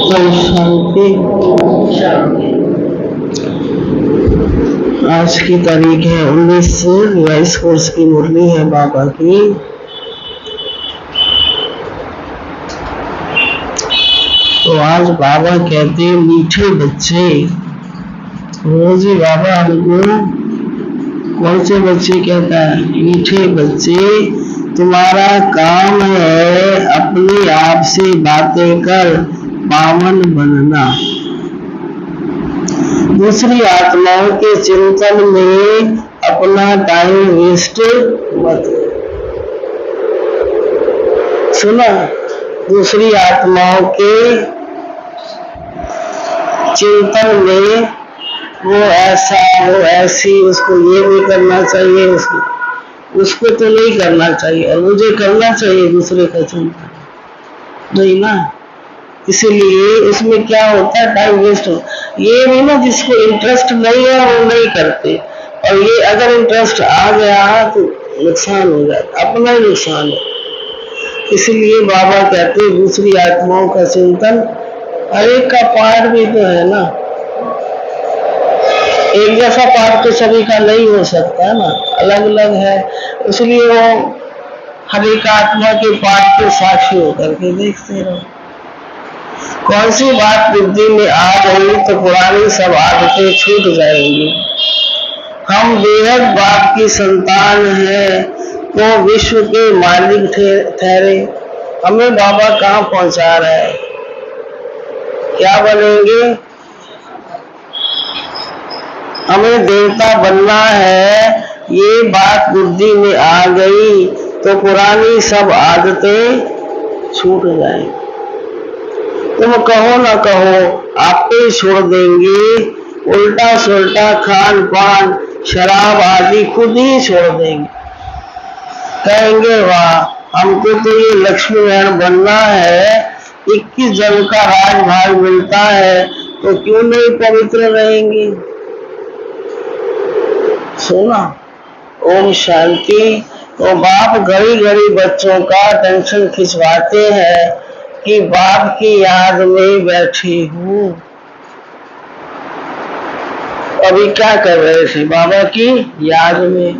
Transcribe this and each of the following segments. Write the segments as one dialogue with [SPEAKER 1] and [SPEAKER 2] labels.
[SPEAKER 1] शांति। आज की तारीख है 19 कोर्स की मुरली है बाबा की। तो आज बाबा कहते हैं मीठे बच्चे, रोज ही बाबा हमको कौन से बच्चे कहता है? मीठे बच्चे, तुम्हारा काम है अपने आप से बातें कर पावन बनना, दूसरी आत्माओं के चिंतन में अपना टाइम वेस्ट मत। सुना? दूसरी आत्माओं के चिंतन में वो ऐसा वो ऐसी, उसको ये भी करना चाहिए, उसको तो नहीं करना चाहिए और मुझे करना चाहिए दूसरे का चिंतन नहीं ना। इसीलिए इसमें क्या होता है, टाइम वेस्ट हो। ये नहीं ना, जिसको इंटरेस्ट नहीं है वो नहीं करते, और ये अगर इंटरेस्ट आ गया तो नुकसान हो जाता, अपना ही नुकसान है। इसलिए बाबा कहते हैं दूसरी आत्माओं का चिंतन, हर एक का पाठ भी तो है ना, एक जैसा पाठ तो सभी का नहीं हो सकता ना, अलग अलग है। इसलिए वो हर एक आत्मा के पाठ के साक्षी होकर के देखते रहो। कौन सी बात बुद्धि में आ गई तो पुरानी सब आदतें छूट जाएंगी। हम बेहद बाप की संतान है तो विश्व के मालिक ठहरे। हमें बाबा कहाँ पहुंचा रहा है? क्या बनेंगे? हमें देवता बनना है, ये बात बुद्धि में आ गई तो पुरानी सब आदतें छूट जाएंगी। तुम कहो ना कहो आप ही छोड़ देंगे, उल्टा सुल्टा खान पान शराब आदि खुद ही छोड़ देंगे। कहेंगे वाह हमको तो ये लक्ष्मी नारायण बनना है, 21 जन्म का राजभाग मिलता है तो क्यों नहीं पवित्र रहेंगे। सुना? ओम शांति। तो बाप घड़ी घड़ी बच्चों का टेंशन खिंचवाते हैं कि बाप की याद में बैठी हूँ। अभी क्या कर रहे थे? बाबा की याद में।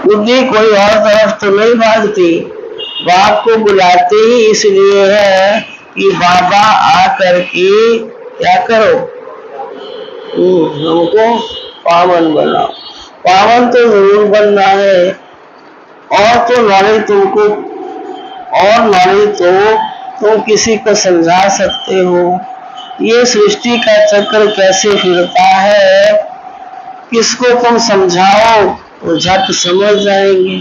[SPEAKER 1] बुद्धि कोई और तरफ तो नहीं भागती, बाप को बुलाते ही इसलिए है कि बाबा आकर के क्या करो, हमको पावन बनाओ। पावन तो जरूर बनना है, और तो नॉलेज तुमको, और नॉलेज तो तुम किसी को समझा सकते हो। ये सृष्टि का चक्र कैसे फिरता है, किसको तुम समझाओ तो झट समझ जाएंगे।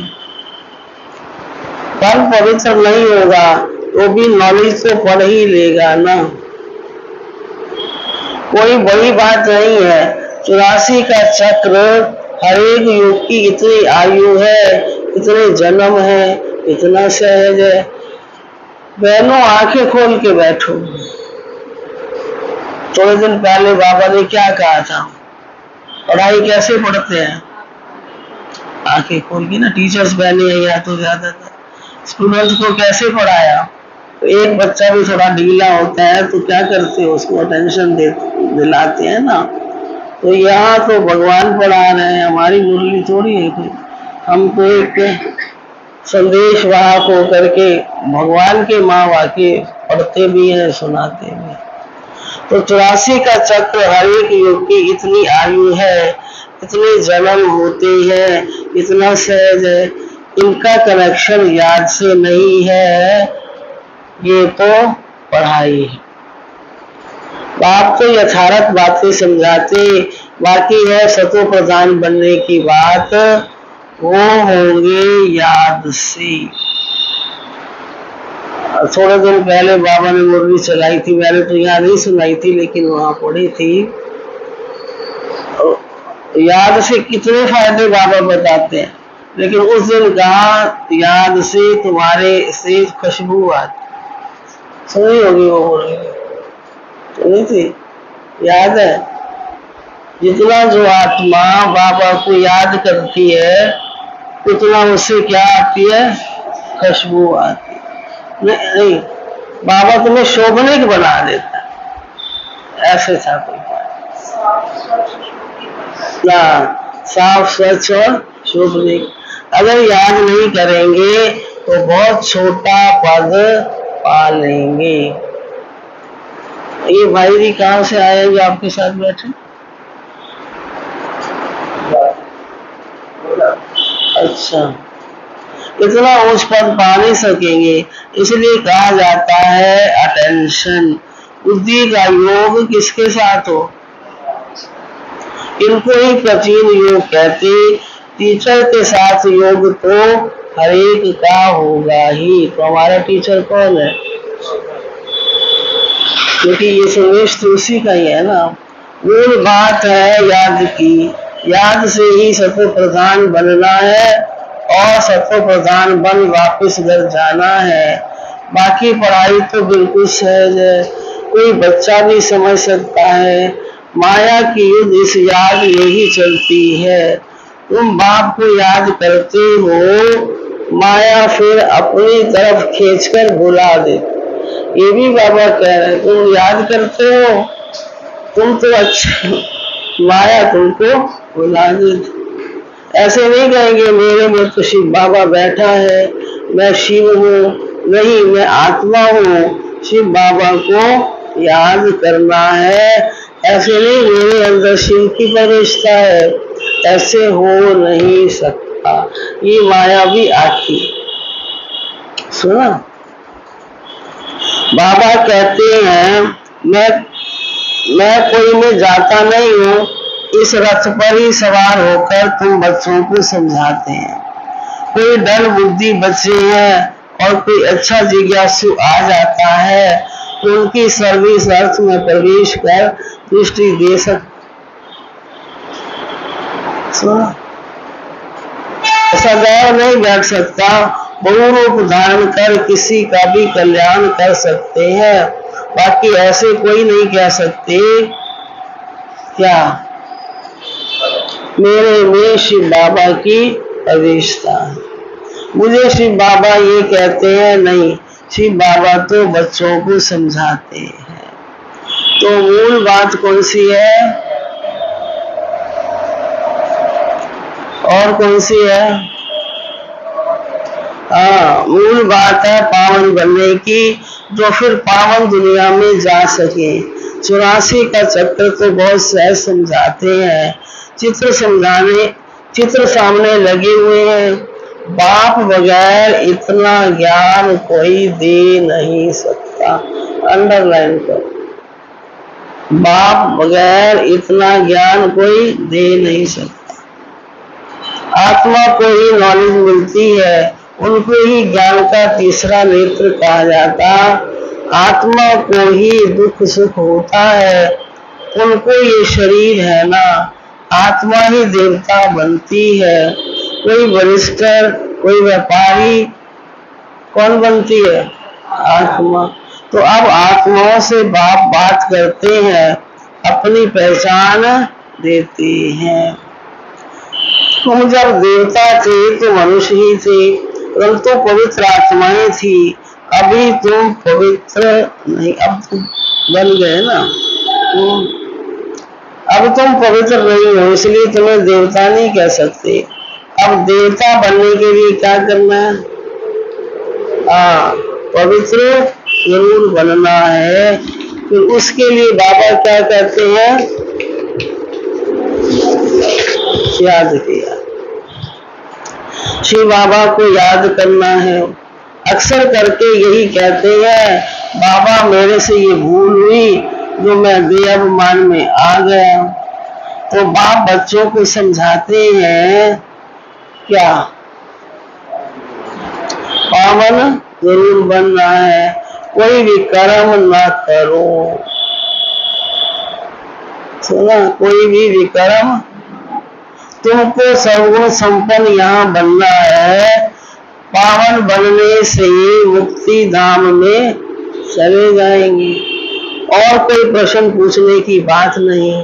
[SPEAKER 1] पर पवित्र नहीं होगा तो भी नॉलेज तो पढ़ ही लेगा ना, कोई बड़ी बात नहीं है। 84 का चक्र, हर एक युग की इतनी आयु है, इतने जन्म है, इतना सहज है। बहनों आंखें खोल के बैठो। थोड़े दिन पहले बाबा ने क्या कहा था, पढ़ाई कैसे पढ़ते हैं? आंखें खोल के ना। टीचर्स बहने या तो ज्यादातर स्टूडेंट्स को कैसे पढ़ाया? तो एक बच्चा भी थोड़ा ढीला होता है तो क्या करते हो, उसको अटेंशन दिलाते हैं ना। तो यहाँ तो भगवान पढ़ा रहे हैं, हमारी मुरली थोड़ी है कोई। हम तो एक संदेश वाहक होकर के भगवान के माँ वाक्य पढ़ते भी हैं, सुनाते भी हैं। तो 84 का चक्र, हर एक युग की इतनी आयु है, इतने जन्म होते हैं, इतना सहज है। इनका कनेक्शन याद से नहीं है, ये तो पढ़ाई है। बाप तो यथार्थ बातें समझाते, बाकी है सतो प्रधान बनने की बात, वो होंगे याद से। थोड़े दिन पहले बाबा ने मुरली चलाई थी, मैंने तो यहाँ नहीं सुनाई थी लेकिन वहां पढ़ी थी। याद से कितने फायदे बाबा बताते हैं, लेकिन उस दिन कहा याद से तुम्हारे से खुशबू आती। सुनी होगी वो मुरली, सुनी थी? याद है? जितना जो आत्मा बाबा को याद करती है उतना उससे क्या आती है? खुशबू आती। नहीं, बाबा तुम्हें शोभनिक बना देता है, ऐसे था कोई ना, साफ स्वच्छ और शोभनिक। अगर याद नहीं करेंगे तो बहुत छोटा पद पा लेंगे। ये भाई जी कहाँ से आए जो आपके साथ बैठे? अच्छा, इतना उच्च पद पा नहीं सकेंगे, इसलिए कहा जाता है अटेंशन। बुद्धि का योग किसके साथ हो? इनको ही प्राचीन योग कहते। टीचर के साथ योग तो हर एक का होगा ही। तो हमारा टीचर कौन है? क्योंकि ये संदेश तो उसी का ही है ना। मूल बात है याद की, याद से ही सत्व प्रधान बनना है और सत्व प्रधान बन वापस घर जाना है। बाकी पढ़ाई तो बिल्कुल सहज है, कोई बच्चा भी समझ सकता है। माया की युद्ध इस याद यही चलती है। तुम बाप को याद करते हो, माया फिर अपनी तरफ खींचकर बुला देती। ये भी बाबा कह रहे हैं, तुम याद करते हो, तुम तो अच्छा, माया तुमको बुला देती। ऐसे नहीं कहेंगे मेरे में तो शिव बाबा बैठा है, मैं शिव हूँ। नहीं, मैं आत्मा हूँ, शिव बाबा को याद करना है। ऐसे नहीं मेरे अंदर शिव की प्रवेशता है, ऐसे हो नहीं सकता। ये माया भी आती। सुना, बाबा कहते हैं मैं कोई में जाता नहीं हूँ, इस रथ पर ही सवार होकर तुम बच्चों को समझाते हैं। कोई डर बुद्धि बच्चे हैं और कोई अच्छा जिज्ञासु आ जाता है तो उनकी सर्विस अर्थ में प्रवेश कर दृष्टि दे सकते। ऐसा गौर नहीं बैठ सकता, बहुरूप धारण कर किसी का भी कल्याण कर सकते हैं। बाकी ऐसे कोई नहीं कह सकते क्या मेरे में शिव बाबा की प्रवेशता है। मुझे शिव बाबा ये कहते हैं नहीं, शिव बाबा तो बच्चों को समझाते हैं। तो मूल बात कौन सी है और कौन सी है? हाँ, मूल बात है पावन बनने की, जो फिर पावन दुनिया में जा सके। 84 का चक्र तो बहुत सहज समझाते हैं। चित्र सामने लगे हुए हैं। बाप बगैर इतना ज्ञान कोई दे नहीं सकता। अंडरलाइन करो, बाप बगैर इतना ज्ञान कोई दे नहीं सकता। आत्मा को ही नॉलेज मिलती है, उनको ही ज्ञान का तीसरा नेत्र कहा जाता। आत्मा को ही दुख सुख होता है, उनको ये शरीर है ना, आत्मा ही देवता बनती है। कोई बरिस्टर, कोई व्यापारी, कौन बनती है? आत्मा। तो अब आत्माओं से बाप बात करते हैं, अपनी पहचान देते हैं। तुम जब देवता थे तो मनुष्य ही थे, परंतु पवित्र आत्माएं थी। अभी तुम पवित्र नहीं, अब तुम बन गए ना। अब तुम पवित्र नहीं हो, इसलिए तुम्हें देवता नहीं कह सकते। अब देवता बनने के लिए क्या करना है? पवित्र जरूर बनना है। तो उसके लिए बाबा क्या कहते हैं? याद किया, शिव बाबा को याद करना है। अक्सर करके यही कहते हैं, बाबा मेरे से ये भूल हुई जो मैं बेअभिमान में आ गया। तो बाप बच्चों को समझाते हैं क्या? पावन जरूर बनना है, कोई भी कर्म ना करो। सुना, कोई भी विक्रम, तुमको सर्वगुण संपन्न यहाँ बनना है। पावन बनने से मुक्ति धाम में चले जाएंगे। और कोई प्रश्न पूछने की बात नहीं।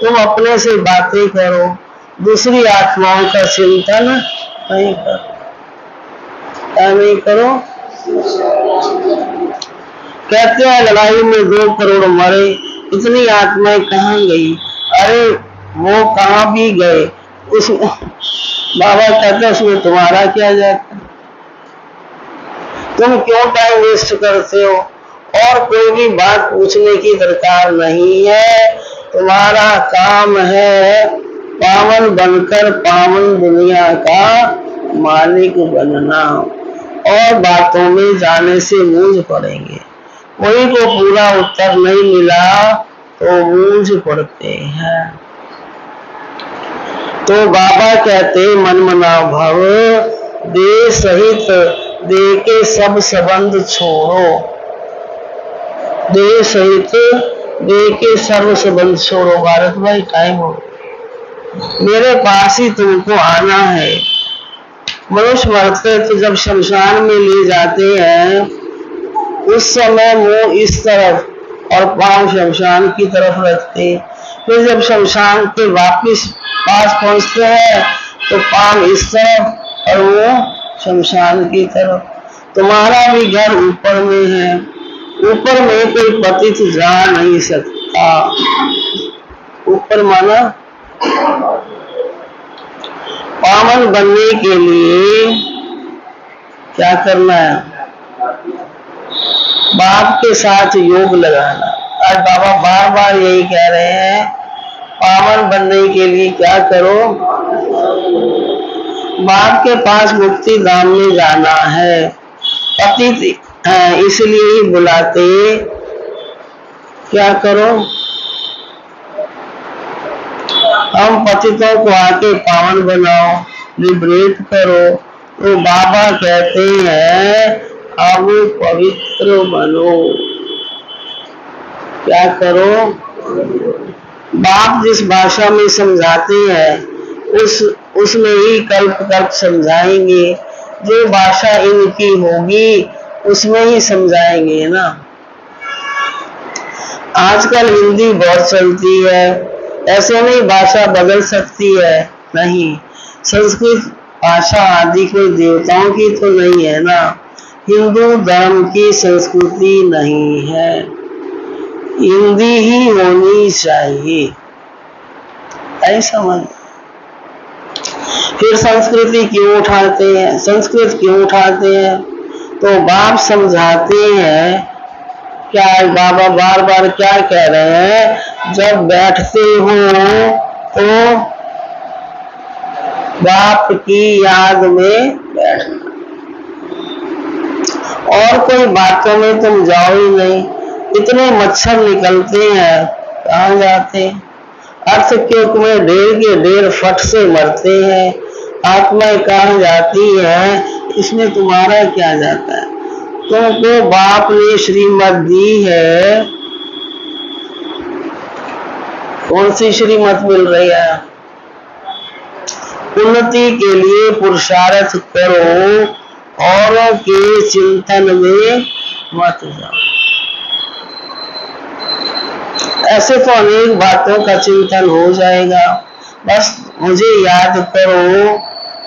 [SPEAKER 1] तुम अपने से बातें करो, दूसरी आत्माओं का चिंतन नहीं करो। क्या नहीं करो? कहते हैं लड़ाई में 2 करोड़ मरे, इतनी आत्माएं कहाँ गई? अरे वो कहाँ भी गए, उस बाबा कहते हैं उसमें तुम्हारा क्या जाता? तुम क्यों टाइम वेस्ट करते हो? और कोई भी बात पूछने की दरकार नहीं है। तुम्हारा काम है पावन बनकर पावन दुनिया का मालिक बनना, और बातों में जाने से मूंझ पड़ेंगे। कोई को पूरा उत्तर नहीं मिला तो मूंझ पड़ते हैं। तो बाबा कहते मन मना भव, दे सहित दे के सब संबंध छोड़ो, दे सहित दे के सर्व संबंध छोड़ो। भारत भाई टाइम हो, मेरे पास ही तुमको आना है। मनुष्य मरते तो जब शमशान में ले जाते हैं, उस समय मुंह इस तरफ और पांव शमशान की तरफ रखते, फिर जब शमशान के वापिस पास पहुंचते हैं तो पांव इस तरफ और मुंह शमशान की तरफ। तुम्हारा भी घर ऊपर में है, ऊपर में कोई पतित जा नहीं सकता। ऊपर माना पावन बनने के लिए क्या करना है? बाप के साथ योग लगाना। आज बाबा बार बार यही कह रहे हैं, पावन बनने के लिए क्या करो? बाप के पास मुक्ति धाम में जाना है। पतित इसलिए ही बुलाते, क्या करो? हम पतितों को आके पावन बनाओ, लिबरेट करो। तो बाबा कहते हैं अब पवित्र बनो। क्या करो? बाप जिस भाषा में समझाते हैं उसमें ही कल्प कल्प समझाएंगे। जो भाषा इनकी होगी उसमें ही समझाएंगे ना। आजकल हिंदी बहुत चलती है, ऐसे नहीं भाषा बदल सकती है, नहीं। संस्कृत भाषा आदि कोई देवताओं की तो नहीं है ना, हिंदू धर्म की संस्कृति नहीं है, हिंदी ही होनी चाहिए, ऐसा समझ। फिर संस्कृति क्यों उठाते हैं? संस्कृत क्यों उठाते हैं? तो बाप समझाते हैं। क्या बाबा बार बार क्या कह रहे हैं? जब बैठते हो तो बाप की याद में बैठना, और कोई बातों में तुम जाओ ही नहीं। इतने मच्छर निकलते हैं, कहाँ जाते? अर्थ क्यों में ढेर के ढेर फट से मरते हैं, आत्माएं कहाँ जाती है? इसमें तुम्हारा क्या जाता है? तुमको बाप ने श्रीमत दी है, कौन सी श्रीमत मिल रही है? उन्नति के लिए पुरुषार्थ करो, औरों के चिंतन में मत जाओ। ऐसे तो अनेक बातों का चिंतन हो जाएगा, बस मुझे याद करो,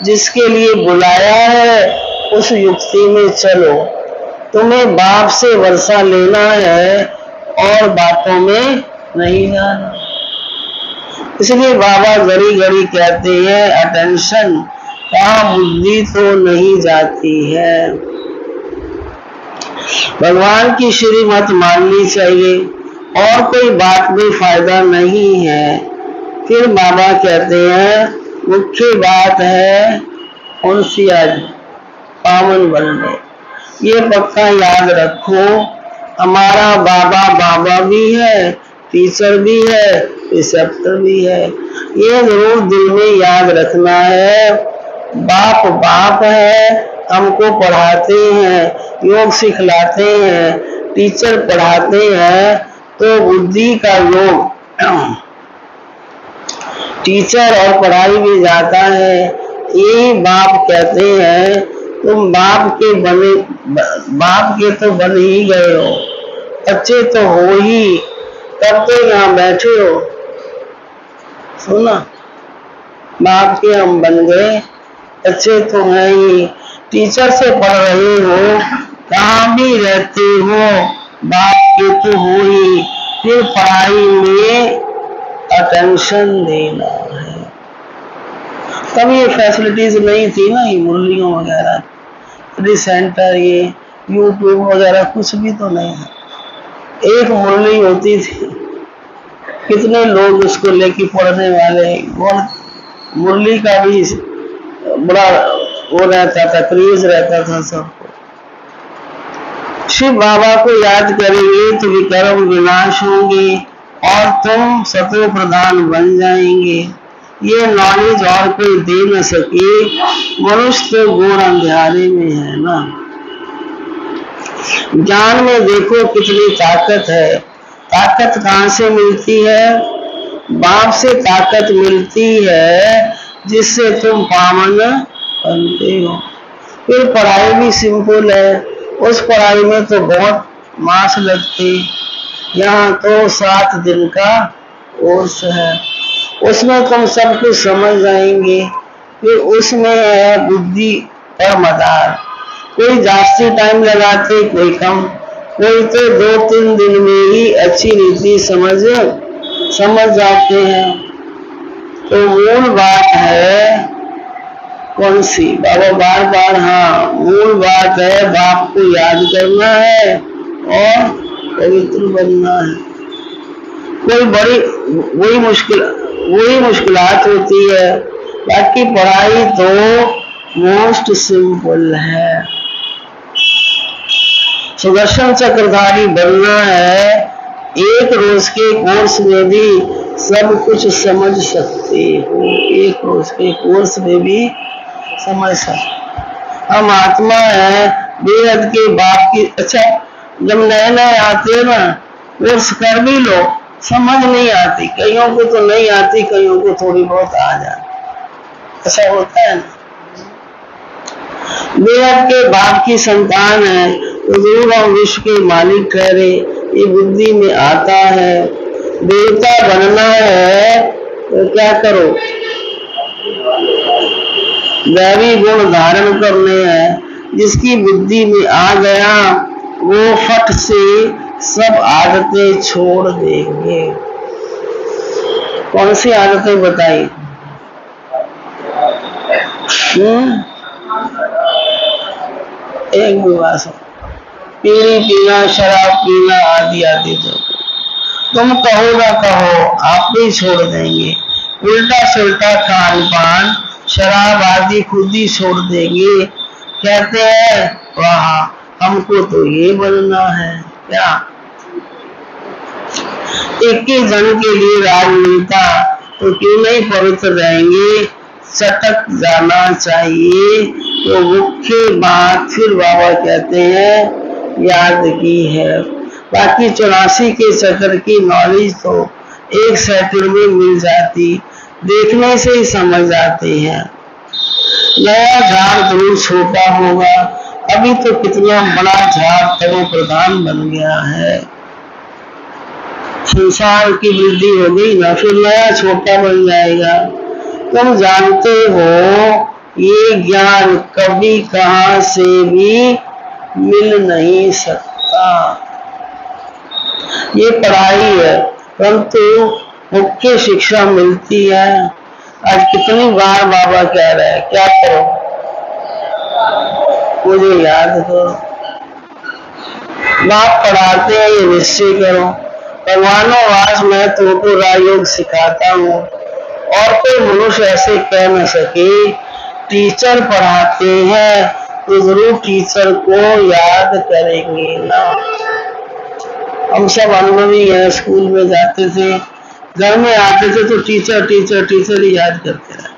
[SPEAKER 1] जिसके लिए बुलाया है उस युक्ति में चलो। तुम्हें बाप से वर्षा लेना है और बातों में नहीं जाना। इसलिए बाबा घड़ी घड़ी कहते हैं अटेंशन, कहाँ बुद्धि तो नहीं जाती है। भगवान की श्रीमत माननी चाहिए, और कोई बात में फायदा नहीं है। फिर बाबा कहते हैं मुख्य बात है कौन सी? आज पावन बनने। ये पक्का याद रखो, हमारा बाबा बाबा भी है, टीचर भी है, रिसेप्टर भी है। ये जरूर दिल में याद रखना है। बाप बाप है, हमको पढ़ाते हैं, योग सिखलाते हैं, टीचर पढ़ाते हैं, तो बुद्धि का योग टीचर और पढ़ाई भी जाता है। यही बाप कहते हैं तुम बाप के तो बन ही गए हो, बच्चे तो हो ही, तब तो यहाँ बैठे हो। सुना, बाप के हम बन गए, बच्चे तो हैं ही। टीचर से पढ़ रहे हो, कहाँ भी रहते हो, बाप के तो हो ही, फिर पढ़ाई में अटेंशन देना है। तब ये फैसिलिटीज नहीं थी ना, ये मुरलियों वगैरह, स्टडी सेंटर, ये यूट्यूब वगैरह कुछ भी तो नहीं है। एक मुरली होती थी, कितने लोग उसको लेके पढ़ने वाले, और मुरली का भी बड़ा वो रहता था, क्रेज रहता था सबको। शिव बाबा को याद करेंगे तो विकर्म विनाश होंगे और तुम सतो प्रधान बन जाएंगे। ये नॉलेज और कोई दे न सके, मनुष्य तो घोर अंधेरे में है ना। ज्ञान में देखो कितनी ताकत है। ताकत कहाँ से मिलती है? बाप से ताकत मिलती है, जिससे तुम पावन बनते हो। फिर पढ़ाई भी सिंपल है, उस पढ़ाई में तो बहुत मास लगती, यहाँ तो 7 दिन का कोर्स है, उसमें तुम सब कुछ समझ जाएंगे। फिर उसमें है बुद्धि और मदार, कोई जास्ती टाइम लगाते, कोई कम, कोई तो 2-3 दिन में ही अच्छी रीति समझ जाते हैं। तो मूल बात है कौन सी? बाबा बार बार, हाँ, मूल बात है बाप को याद करना है और पवित्र बनना है। कोई बड़ी वही मुश्किलात होती है, बाकी पढ़ाई तो मोस्ट सिंपल है। सुदर्शन चक्रधारी बनना है, एक रोज के कोर्स में भी सब कुछ समझ सकते हो। एक रोज के कोर्स में भी समझ सकते। हम आत्मा है, बेहद के बाप की। अच्छा, जब नए नए आते हो ना, कोर्स कर भी लो, समझ नहीं आती, कईयों को तो नहीं आती, कईयों को थोड़ी बहुत आ जाती, ऐसा होता है ना। बेहद के बाप की संतान है तो जरूर हम विश्व के मालिक ठहरे, ये बुद्धि में आता है। देवता बनना है तो क्या करो? दैवी गुण धारण करने हैं। जिसकी बुद्धि में आ गया वो फट से सब आदतें छोड़ देंगे। कौन सी आदतें बताई? एक भी बात, बीड़ी पीना, शराब पीना आदि आदि तो तुम कहो ना कहो आप भी छोड़ देंगे। उल्टा सुल्टा खान पान, शराब आदि खुद ही छोड़ देंगे। कहते हैं वाह हमको तो ये बनना है। क्या एक ही जन के लिए राज मिलता तो क्यों नहीं पवित्र रहेंगे? सटक जाना चाहिए। तो मुख्य बात फिर बाबा कहते हैं याद की है। बाकी 84 के चक्र की नॉलेज तो 1 सेकंड में मिल जाती, देखने से ही समझ जाते हैं। नया झाड़ जरूर छोटा होगा, अभी तो कितना बड़ा झाड़ तरो प्रधान बन गया है। संसार की वृद्धि हो गई ना, फिर नया छोटा बन जाएगा। तुम जानते हो ये ज्ञान कभी कहां से भी मिल नहीं सकता। ये पढ़ाई है, परंतु मुख्य शिक्षा मिलती है। आज कितनी बार बाबा कह रहे हैं क्या करो? मुझे याद करो। बाप पढ़ाते हैं ये निश्चय करो। भगवानों वास मैं तुमको राजयोग सिखाता हूँ, और कोई मनुष्य ऐसे कह न सके। टीचर पढ़ाते हैं तो जरूर टीचर को याद करेंगे ना। हम सब अनुभवी हैं, स्कूल में जाते थे, घर में आते थे तो टीचर टीचर टीचर ही याद करते रहते।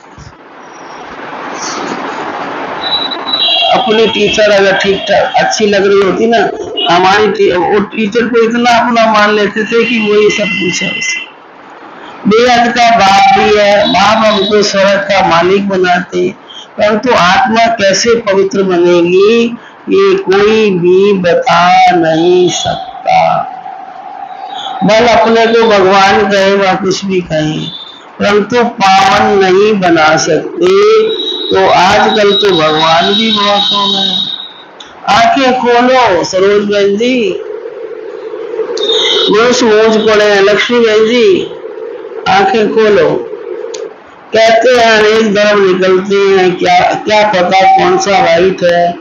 [SPEAKER 1] अपनी टीचर अगर ठीक ठाक अच्छी लग रही होती ना, हमारी वो टीचर को इतना अपना मान लेते थे कि वो ये सब कुछ है। बेहद का बाप भी है, बाप हमको स्वर्ग का मालिक बनाते, परंतु आत्मा कैसे पवित्र बनेगी ये कोई भी बता नहीं सकता। बल अपने को भगवान कहे व कुछ भी कहे, परंतु पावन नहीं बना सकते। तो आजकल तो भगवान भी बहुत हो गए। आंखें खोलो सरोज बहन जी, मूछ पड़े हैं। लक्ष्मी बहन जी आंखें खोलो। कहते हैं अनेक धर्म निकलते हैं, क्या क्या पता कौन सा राइट है।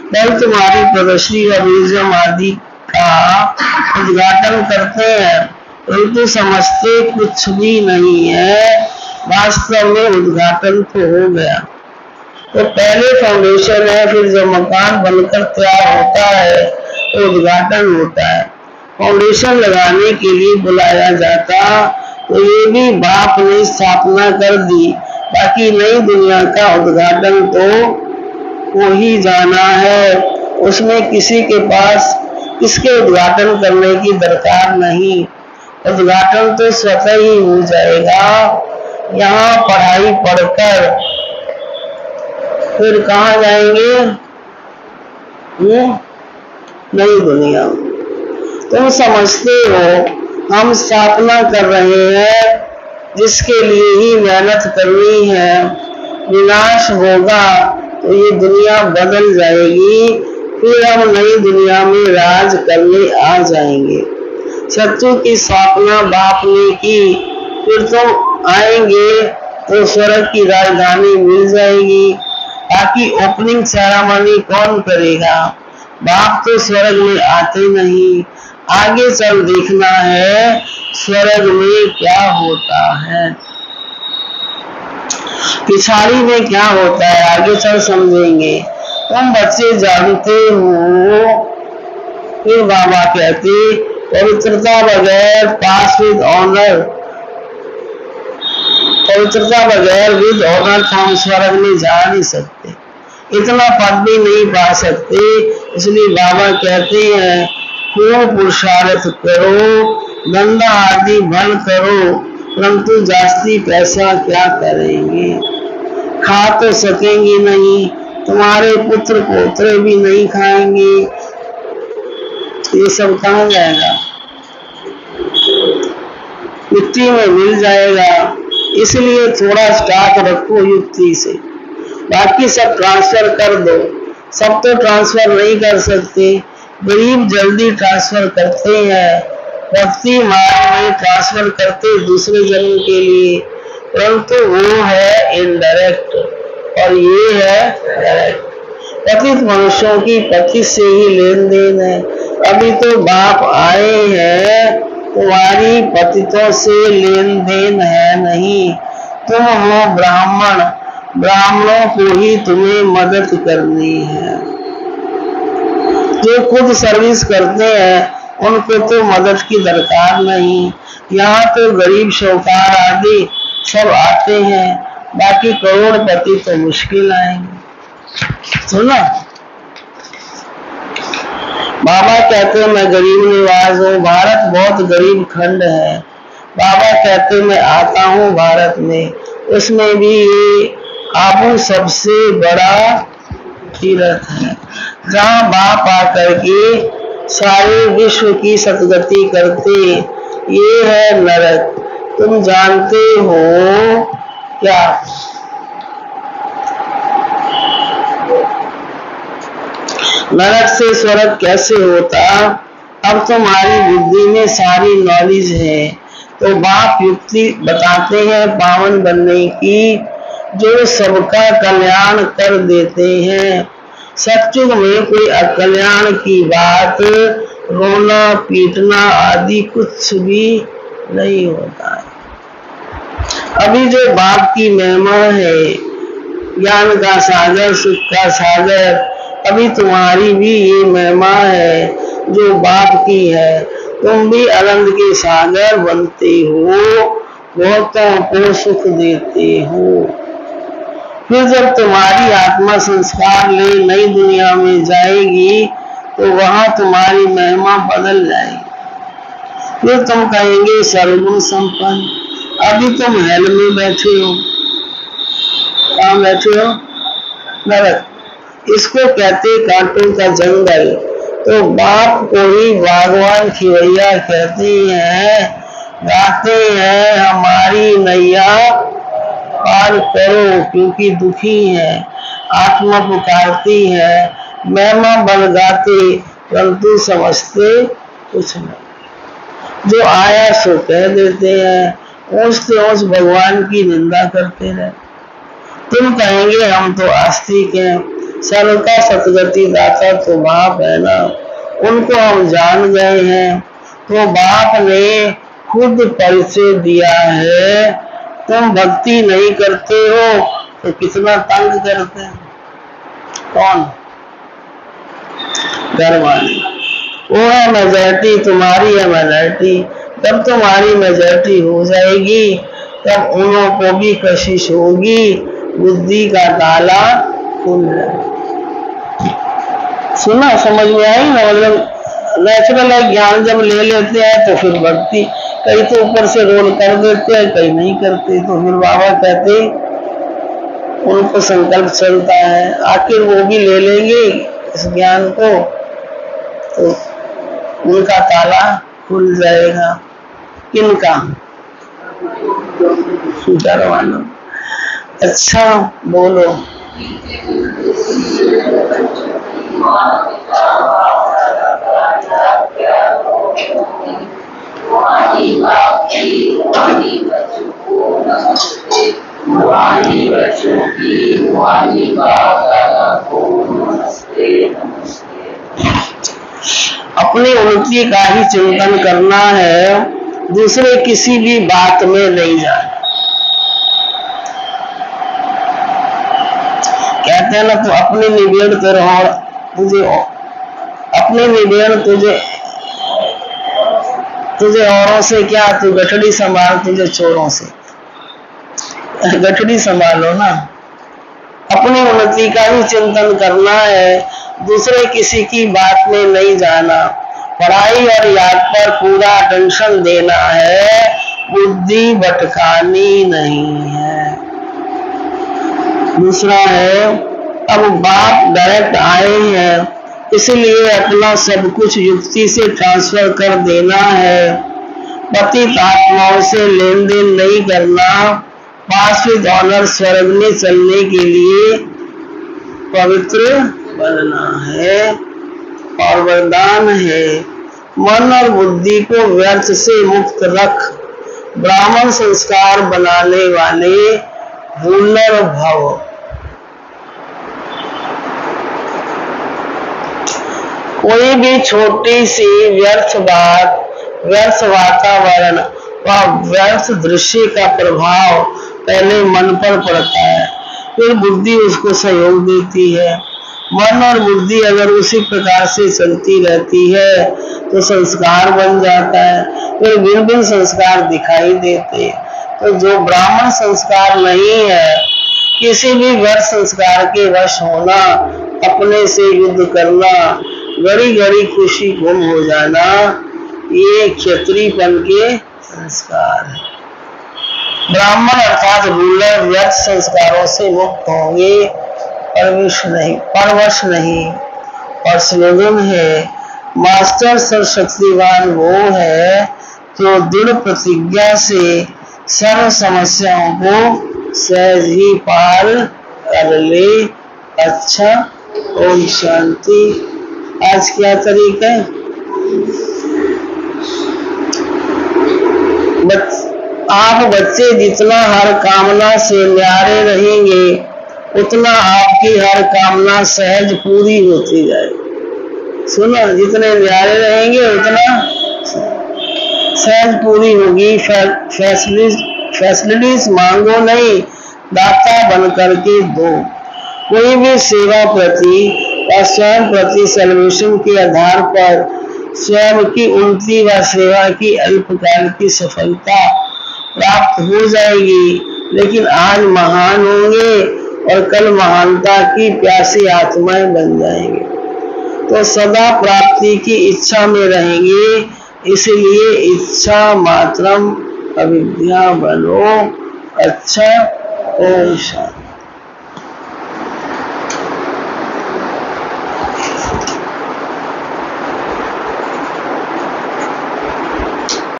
[SPEAKER 1] कल तुम्हारी प्रदर्शनी व म्यूजियम आदि का उद्घाटन करते हैं, परंतु समझते कुछ भी नहीं है। वास्तव में उद्घाटन तो हो गया, तो पहले फाउंडेशन है, फिर जब मकान बनकर तैयार होता है तो उद्घाटन होता है। फाउंडेशन लगाने के लिए बुलाया जाता तो ये भी बाप ने स्थापना कर दी, बाकी नई दुनिया का उद्घाटन तो हो ही जाना है। उसमें किसी के पास इसके उद्घाटन करने की दरकार नहीं, उद्घाटन तो स्वतः ही हो जाएगा। यहाँ पढ़ाई पढ़कर फिर कहाँ जाएंगे? नई दुनिया। तुम समझते हो हम स्थापना कर रहे हैं, जिसके लिए ही मेहनत करनी है। विनाश होगा तो ये दुनिया बदल जाएगी, फिर हम नई दुनिया में राज करने आ जाएंगे। सत्य की स्थापना बाप ने की, फिर तुम आएंगे तो स्वर्ग की राजधानी मिल जाएगी। बाकी ओपनिंग सेरेमनी कौन करेगा? बाप तो स्वर्ग में आते नहीं। आगे चल देखना है स्वर्ग में क्या होता है, पिछाड़ी में क्या होता है, आगे चल समझेंगे। तुम बच्चे जानते हो। फिर बाबा कहते पवित्रता बगैर पास विद ऑनर, पवित्रता बगैर विद ऑनर हम स्वर्ग में जा नहीं सकते, इतना पद भी नहीं पा सकते। इसलिए बाबा कहते हैं खूब पुरुषार्थ करो, धंधा आदि भल करो, परंतु जास्ती पैसा क्या करेंगे? खा तो सकेंगे नहीं, तुम्हारे पुत्र पोत्र भी नहीं खाएंगे। ये सब कहाँ जाएगा? मिट्टी में मिल जाएगा। इसलिए थोड़ा स्टॉक रखो युक्ति से, बाकी सब ट्रांसफर कर दो। सब तो ट्रांसफर नहीं कर सकते, गरीब जल्दी ट्रांसफर करते हैं, भक्ति मार्ग में ट्रांसफर करते दूसरे जन्म के लिए, परंतु वो है इनडायरेक्ट और ये है डायरेक्ट। पतित मनुष्यों की पति से ही लेन देन है। अभी तो बाप आए हैं, तुम्हारी पतितों से लेन देन है नहीं। तुम हो ब्राह्मण, ब्राह्मणों को ही तुम्हें मदद करनी है। जो खुद सर्विस करते हैं उनको तो मदद की दरकार नहीं। यहाँ तो गरीब शौकार आदि सब आते हैं, बाकी करोड़पति तो मुश्किल आएंगे। सुना बाबा कहते मैं गरीब निवास हूँ, भारत बहुत गरीब खंड है। बाबा कहते मैं आता हूँ भारत में, उसमें भी ये आबू सबसे बड़ा तीर्थ है, जहाँ बाप आकर के सारे विश्व की सदगति करते। ये है नरक। तुम जानते हो क्या? नरक से स्वर्ग कैसे होता? अब तुम्हारी बुद्धि में सारी नॉलेज है, तो बाप युक्ति बताते हैं पावन बनने की, जो सबका कल्याण कर देते हैं। सत्युग में कोई अकल्याण की बात, रोना पीटना आदि कुछ भी नहीं होता है। अभी जो बाप की महिमा है, ज्ञान का सागर, सुख का सागर, अभी तुम्हारी भी ये महिमा है जो बाप की है। तुम भी आनंद के सागर बनते हो, बहुतों को सुख देते हो। फिर जब तुम्हारी आत्मा संस्कार ले नई दुनिया में जाएगी तो वहां तुम्हारी महिमा बदल जाएगी। फिर तुम कहेंगे सर्वगुण संपन्न। अभी तुम हेल में बैठे हो, कहाँ बैठे हो? नरक। इसको कहते कांटों का जंगल। तो बाप को ही भगवान खिवैया कहते हैं, गाते हैं हमारी नैया पार करो, क्योंकि दुखी है, आत्मा पुकारती है। महिमा बल गाते, परंतु समझते कुछ नहीं। जो आया सो कह देते हैं, ऊंचते ऊंच भगवान की निंदा करते रहे। तुम कहेंगे हम तो आस्तिक हैं, सर्वथा सतगति दाता तो बाप है ना, उनको हम जान गए हैं। तो बाप ने खुद परिचय दिया है। तुम भक्ति नहीं करते हो तो कितना तंग करते हैं। कौन? घर वाले। वो है मेजॉरिटी, तुम्हारी है माइनॉरिटी। जब तुम्हारी मेजॉरिटी हो जाएगी तब उन्हों को भी कशिश होगी, बुद्धि का ताला खुल जाए। सुना, समझ में आई ना? मतलब नेचुरल है, ज्ञान जब ले लेते हैं तो फिर भक्ति कई तो ऊपर से रोल कर देते हैं, कई नहीं करते। तो फिर बाबा कहते उनको संकल्प चलता है, आखिर वो भी ले लेंगे इस ज्ञान को तो उनका ताला खुल जाएगा। किनका? डरवाना। अच्छा बोलो। अपनी उन्नति का ही चिंतन करना है, दूसरे किसी भी बात में नहीं जाना। कहते हैं ना, तू अपनी निबेड़ कर और तुझे अपनी निबेड़ तुझे औरों से क्या, तू गठड़ी संभाल तुझे चोरों से। गठड़ी संभालो ना। अपनी उन्नति का ही चिंतन करना है, दूसरे किसी की बात में नहीं जाना। पढ़ाई और याद पर पूरा अटेंशन देना है, बुद्धि भटकानी नहीं है। दूसरा है, अब बाप डायरेक्ट आए हैं, इसलिए अपना सब कुछ युक्ति से ट्रांसफर कर देना है। पतित आत्माओं से लेन देन नहीं करना। पास विद ऑनर स्वर्ग में चलने के लिए पवित्र बनना है। और वरदान है, मन और बुद्धि को व्यर्थ से मुक्त रख, ब्राह्मण संस्कार बनाने वाले भूलर भव। कोई भी छोटी सी व्यर्थ बात, व्यर्थ वातावरण व व्यर्थ दृश्य का प्रभाव पहले मन पर पड़ता है, फिर बुद्धि उसको सहयोग देती है। मन और बुद्धि अगर उसी प्रकार से चलती रहती है तो संस्कार बन जाता है, फिर भिन्न भिन्न संस्कार दिखाई देते। तो जो ब्राह्मण संस्कार नहीं है, किसी भी व्यर्थ संस्कार के वश होना, अपने से युद्ध करना, घड़ी घड़ी खुशी गुम हो जाना, ये क्षत्रियपन के संस्कार है। ब्राह्मण अर्थात रूलर व्यर्थ संस्कारों से मुक्त होंगे, परवश नहीं। और स्लोगन है, मास्टर सर्वशक्तिवान वो है जो दृढ़ प्रतिज्ञा से सर्व समस्याओं को सहज ही पार कर ले। अच्छा, ओम शांति। आज क्या तारीख है? आप बच्चे जितना हर कामना से न्यारे रहेंगे, उतना आपकी हर कामना सहज पूरी होती जाएगी। सुनो, जितने न्यारे रहेंगे उतना सहज पूरी होगी। फैसिलिटीज मांगो नहीं, दाता बन करके दो। कोई भी सेवा प्रति और स्वयं प्रति सेलिब्रेशन के आधार पर स्वयं की उन्नति व सेवा की अल्पकाल की सफलता प्राप्त हो जाएगी, लेकिन आज महान होंगे और कल महानता की प्यासी आत्माएं बन जाएंगे। तो सदा प्राप्ति की इच्छा में रहेंगे, इसलिए इच्छा मात्रम अविद्या बनो। अच्छा, ओम शांति।